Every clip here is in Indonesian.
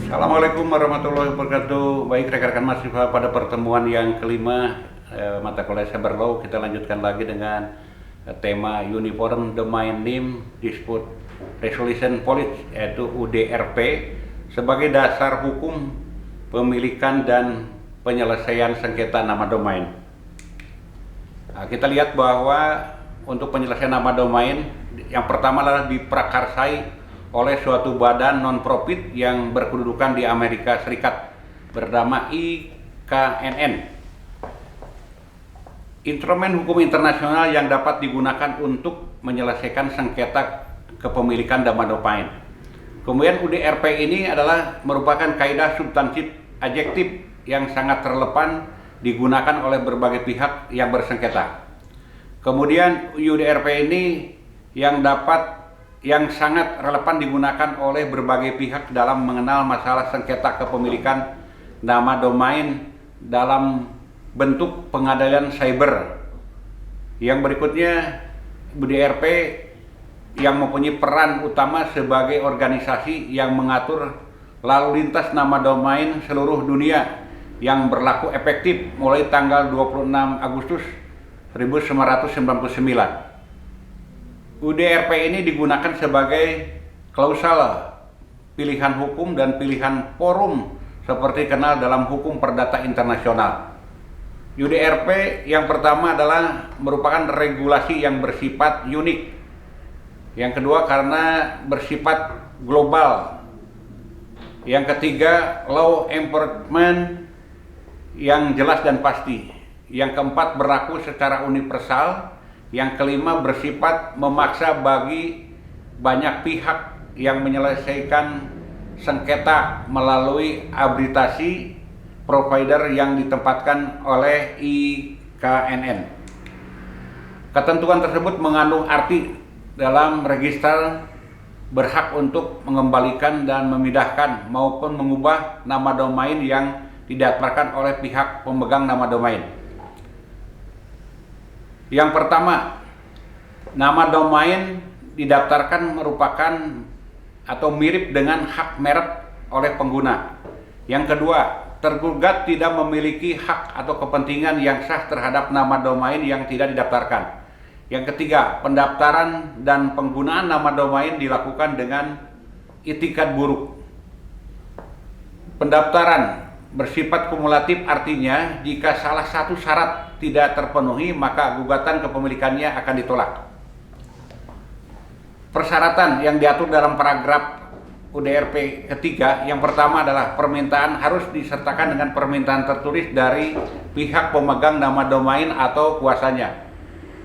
Assalamualaikum warahmatullahi wabarakatuh. Baik rekan-rekan mahasiswa, pada pertemuan yang kelima mata kuliah Cyber Law kita lanjutkan lagi dengan tema Uniform Domain Name Dispute Resolution Policy, yaitu UDRP, sebagai dasar hukum pemilikan dan penyelesaian sengketa nama domain. Kita lihat bahwa untuk penyelesaian nama domain yang pertama adalah diprakarsai oleh suatu badan non-profit yang berkedudukan di Amerika Serikat bernama IKNN. Instrumen hukum internasional yang dapat digunakan untuk menyelesaikan sengketa kepemilikan nama domain. Kemudian UDRP ini adalah merupakan kaidah substantif adjektif yang sangat relevan digunakan oleh berbagai pihak yang bersengketa. Kemudian UDRP ini yang sangat relevan digunakan oleh berbagai pihak dalam mengenal masalah sengketa kepemilikan nama domain dalam bentuk pengadilan cyber. Yang berikutnya, UDRP yang mempunyai peran utama sebagai organisasi yang mengatur lalu lintas nama domain seluruh dunia yang berlaku efektif mulai tanggal 26 Agustus 1999. UDRP ini digunakan sebagai klausal pilihan hukum dan pilihan forum seperti kenal dalam hukum perdata internasional. UDRP yang pertama adalah merupakan regulasi yang bersifat unik. Yang kedua karena bersifat global. Yang ketiga law enforcement yang jelas dan pasti. Yang keempat berlaku secara universal. Yang kelima bersifat memaksa bagi banyak pihak yang menyelesaikan sengketa melalui arbitrasi provider yang ditempatkan oleh IKNN. Ketentuan tersebut mengandung arti dalam register berhak untuk mengembalikan dan memindahkan maupun mengubah nama domain yang didaftarkan oleh pihak pemegang nama domain. Yang pertama, nama domain didaftarkan merupakan atau mirip dengan hak merek oleh pengguna. Yang kedua, tergugat tidak memiliki hak atau kepentingan yang sah terhadap nama domain yang tidak didaftarkan. Yang ketiga, pendaftaran dan penggunaan nama domain dilakukan dengan itikat buruk. Pendaftaran bersifat kumulatif, artinya jika salah satu syarat tidak terpenuhi maka gugatan kepemilikannya akan ditolak. Persyaratan yang diatur dalam paragraf UDRP ketiga, yang pertama adalah permintaan harus disertakan dengan permintaan tertulis dari pihak pemegang nama domain atau kuasanya.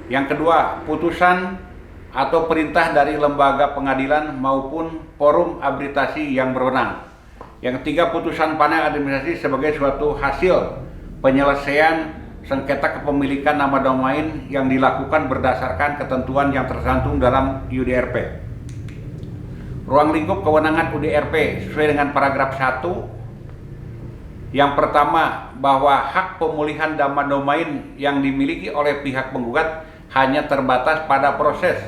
Yang kedua, putusan atau perintah dari lembaga pengadilan maupun forum arbitrasi yang berwenang. Yang ketiga, putusan panel administrasi sebagai suatu hasil penyelesaian sengketa kepemilikan nama domain yang dilakukan berdasarkan ketentuan yang tercantum dalam UDRP. Ruang lingkup kewenangan UDRP sesuai dengan paragraf 1. Yang pertama, bahwa hak pemulihan nama domain yang dimiliki oleh pihak penggugat hanya terbatas pada proses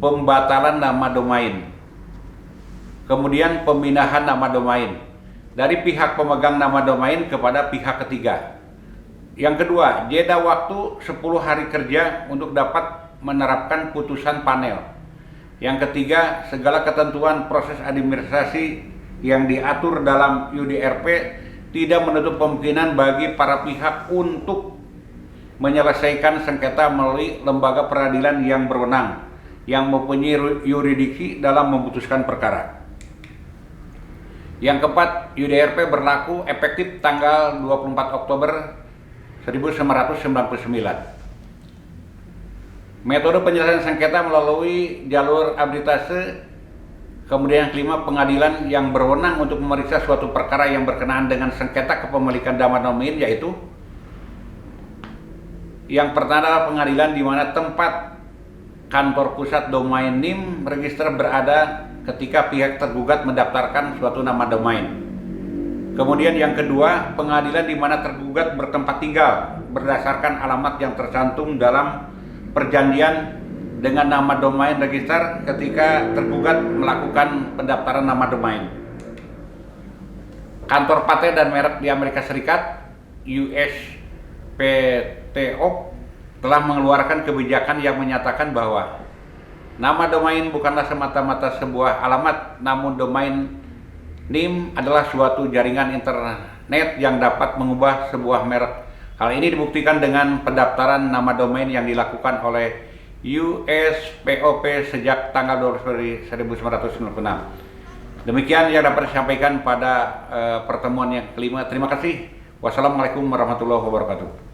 pembatalan nama domain. Kemudian pemindahan nama domain dari pihak pemegang nama domain kepada pihak ketiga. Yang kedua, jeda waktu 10 hari kerja untuk dapat menerapkan putusan panel. Yang ketiga, segala ketentuan proses administrasi yang diatur dalam UDRP tidak menutup kemungkinan bagi para pihak untuk menyelesaikan sengketa melalui lembaga peradilan yang berwenang, yang mempunyai yurisdiksi dalam memutuskan perkara. Yang keempat, UDRP berlaku efektif tanggal 24 Oktober 1999. Metode penyelesaian sengketa melalui jalur arbitrase. Kemudian yang kelima, pengadilan yang berwenang untuk memeriksa suatu perkara yang berkenaan dengan sengketa kepemilikan nama domain, yaitu yang pertama adalah pengadilan di mana tempat kantor pusat domain name register berada ketika pihak tergugat mendaftarkan suatu nama domain. Kemudian yang kedua, pengadilan di mana tergugat bertempat tinggal berdasarkan alamat yang tercantum dalam perjanjian dengan nama domain register ketika tergugat melakukan pendaftaran nama domain. kantor paten dan merek di Amerika Serikat, USPTO, telah mengeluarkan kebijakan yang menyatakan bahwa nama domain bukanlah semata-mata sebuah alamat, namun domain name adalah suatu jaringan internet yang dapat mengubah sebuah merek. Hal ini dibuktikan dengan pendaftaran nama domain yang dilakukan oleh USPOP sejak tanggal 12 Februari 1996. Demikian yang dapat disampaikan pada pertemuan yang kelima. Terima kasih. Wassalamualaikum warahmatullahi wabarakatuh.